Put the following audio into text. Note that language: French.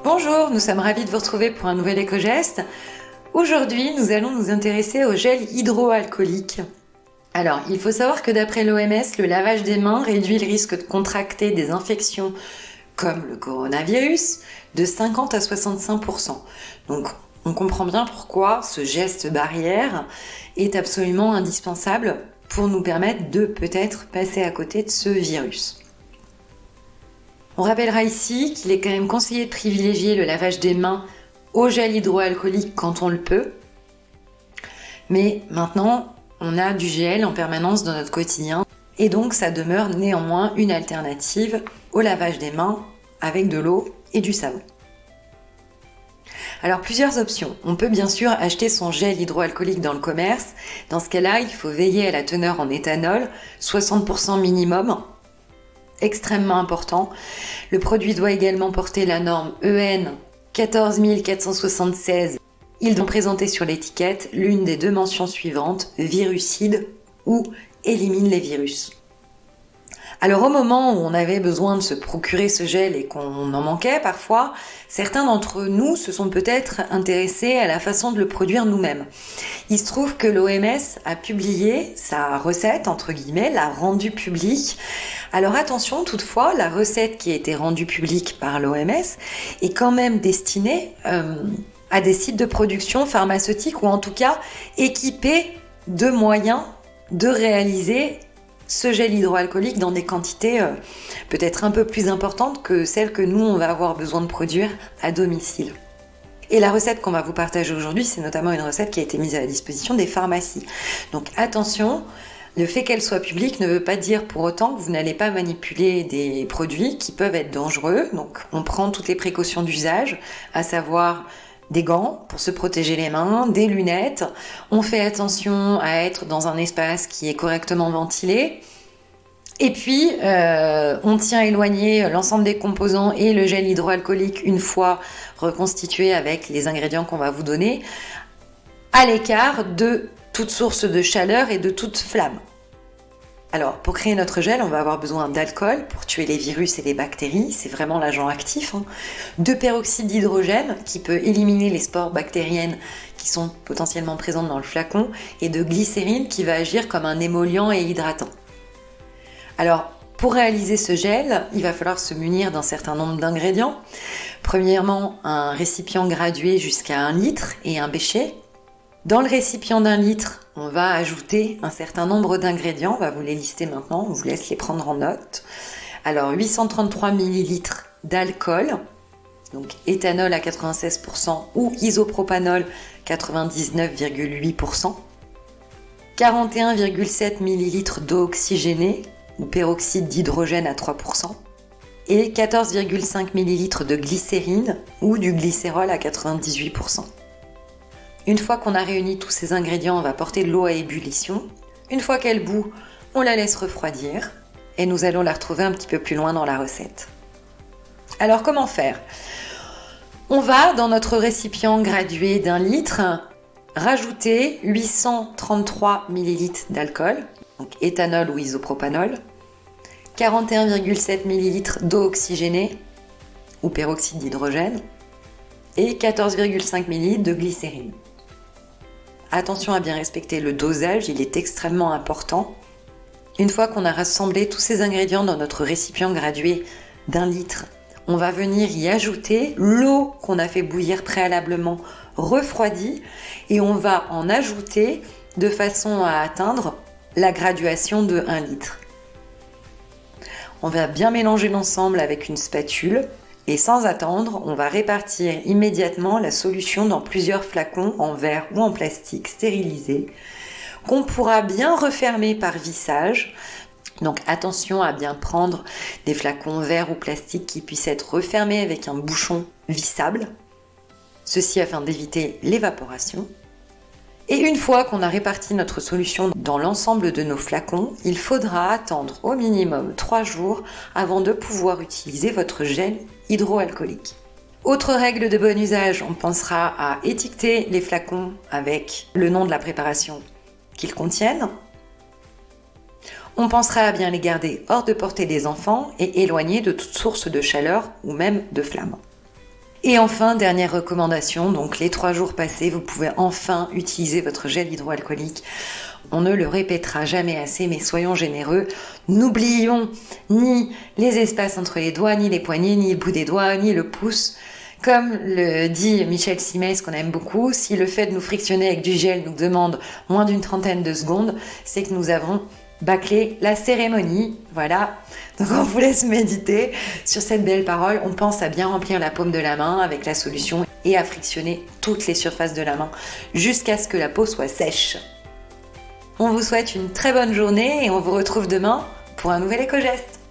Bonjour, nous sommes ravis de vous retrouver pour un nouvel éco-geste. Aujourd'hui, nous allons nous intéresser au gel hydroalcoolique. Alors, il faut savoir que d'après l'OMS, le lavage des mains réduit le risque de contracter des infections comme le coronavirus de 50 à 65%. Donc, on comprend bien pourquoi ce geste barrière est absolument indispensable pour nous permettre de peut-être passer à côté de ce virus. On rappellera ici qu'il est quand même conseillé de privilégier le lavage des mains au gel hydroalcoolique quand on le peut. Mais maintenant, on a du gel en permanence dans notre quotidien et donc ça demeure néanmoins une alternative au lavage des mains avec de l'eau et du savon. Alors plusieurs options. On peut bien sûr acheter son gel hydroalcoolique dans le commerce. Dans ce cas-là, il faut veiller à la teneur en éthanol, 60% minimum. Extrêmement important. Le produit doit également porter la norme EN 14476. Ils doivent présenter sur l'étiquette l'une des deux mentions suivantes, virucide ou élimine les virus. Alors au moment où on avait besoin de se procurer ce gel et qu'on en manquait parfois, certains d'entre nous se sont peut-être intéressés à la façon de le produire nous-mêmes. Il se trouve que l'OMS a publié sa recette, entre guillemets, l'a rendue publique. Alors attention toutefois, la recette qui a été rendue publique par l'OMS est quand même destinée à des sites de production pharmaceutique ou en tout cas équipés de moyens de réaliser ce gel hydroalcoolique dans des quantités peut-être un peu plus importantes que celles que nous, on va avoir besoin de produire à domicile. Et la recette qu'on va vous partager aujourd'hui, c'est notamment une recette qui a été mise à la disposition des pharmacies. Donc attention, le fait qu'elle soit publique ne veut pas dire pour autant que vous n'allez pas manipuler des produits qui peuvent être dangereux. Donc on prend toutes les précautions d'usage, à savoir des gants pour se protéger les mains, des lunettes. On fait attention à être dans un espace qui est correctement ventilé. Et puis, on tient éloigné l'ensemble des composants et le gel hydroalcoolique une fois reconstitué avec les ingrédients qu'on va vous donner, à l'écart de toute source de chaleur et de toute flamme. Alors, pour créer notre gel, on va avoir besoin d'alcool pour tuer les virus et les bactéries, c'est vraiment l'agent actif, de peroxyde d'hydrogène qui peut éliminer les spores bactériennes qui sont potentiellement présentes dans le flacon, et de glycérine qui va agir comme un émollient et hydratant. Alors, pour réaliser ce gel, il va falloir se munir d'un certain nombre d'ingrédients. Premièrement, un récipient gradué jusqu'à 1 litre et un bécher. Dans le récipient d'1 litre, on va ajouter un certain nombre d'ingrédients, on va vous les lister maintenant, on vous laisse les prendre en note. Alors 833 ml d'alcool, donc éthanol à 96% ou isopropanol 99,8%, 41,7 ml d'eau oxygénée ou peroxyde d'hydrogène à 3%, et 14,5 ml de glycérine ou du glycérol à 98%. Une fois qu'on a réuni tous ces ingrédients, on va porter de l'eau à ébullition. Une fois qu'elle bout, on la laisse refroidir et nous allons la retrouver un petit peu plus loin dans la recette. Alors comment faire ? On va, dans notre récipient gradué d'1 litre, rajouter 833 ml d'alcool, donc éthanol ou isopropanol, 41,7 ml d'eau oxygénée ou peroxyde d'hydrogène et 14,5 ml de glycérine. Attention à bien respecter le dosage, il est extrêmement important. Une fois qu'on a rassemblé tous ces ingrédients dans notre récipient gradué d'1 litre, on va venir y ajouter l'eau qu'on a fait bouillir préalablement refroidie et on va en ajouter de façon à atteindre la graduation de 1 litre. On va bien mélanger l'ensemble avec une spatule. Et sans attendre, on va répartir immédiatement la solution dans plusieurs flacons en verre ou en plastique stérilisés qu'on pourra bien refermer par vissage. Donc attention à bien prendre des flacons verre ou plastique qui puissent être refermés avec un bouchon vissable. Ceci afin d'éviter l'évaporation. Et une fois qu'on a réparti notre solution dans l'ensemble de nos flacons, il faudra attendre au minimum 3 jours avant de pouvoir utiliser votre gel hydroalcoolique. Autre règle de bon usage, on pensera à étiqueter les flacons avec le nom de la préparation qu'ils contiennent. On pensera à bien les garder hors de portée des enfants et éloignés de toute source de chaleur ou même de flamme. Et enfin, dernière recommandation, donc les 3 jours passés, vous pouvez enfin utiliser votre gel hydroalcoolique. On ne le répétera jamais assez, mais soyons généreux. N'oublions ni les espaces entre les doigts, ni les poignets, ni le bout des doigts, ni le pouce. Comme le dit Michel Simès, qu'on aime beaucoup, si le fait de nous frictionner avec du gel nous demande moins d'une trentaine de secondes, c'est que nous avons bâclé la cérémonie. Voilà. Donc on vous laisse méditer sur cette belle parole. On pense à bien remplir la paume de la main avec la solution et à frictionner toutes les surfaces de la main jusqu'à ce que la peau soit sèche. On vous souhaite une très bonne journée et on vous retrouve demain pour un nouvel éco-geste.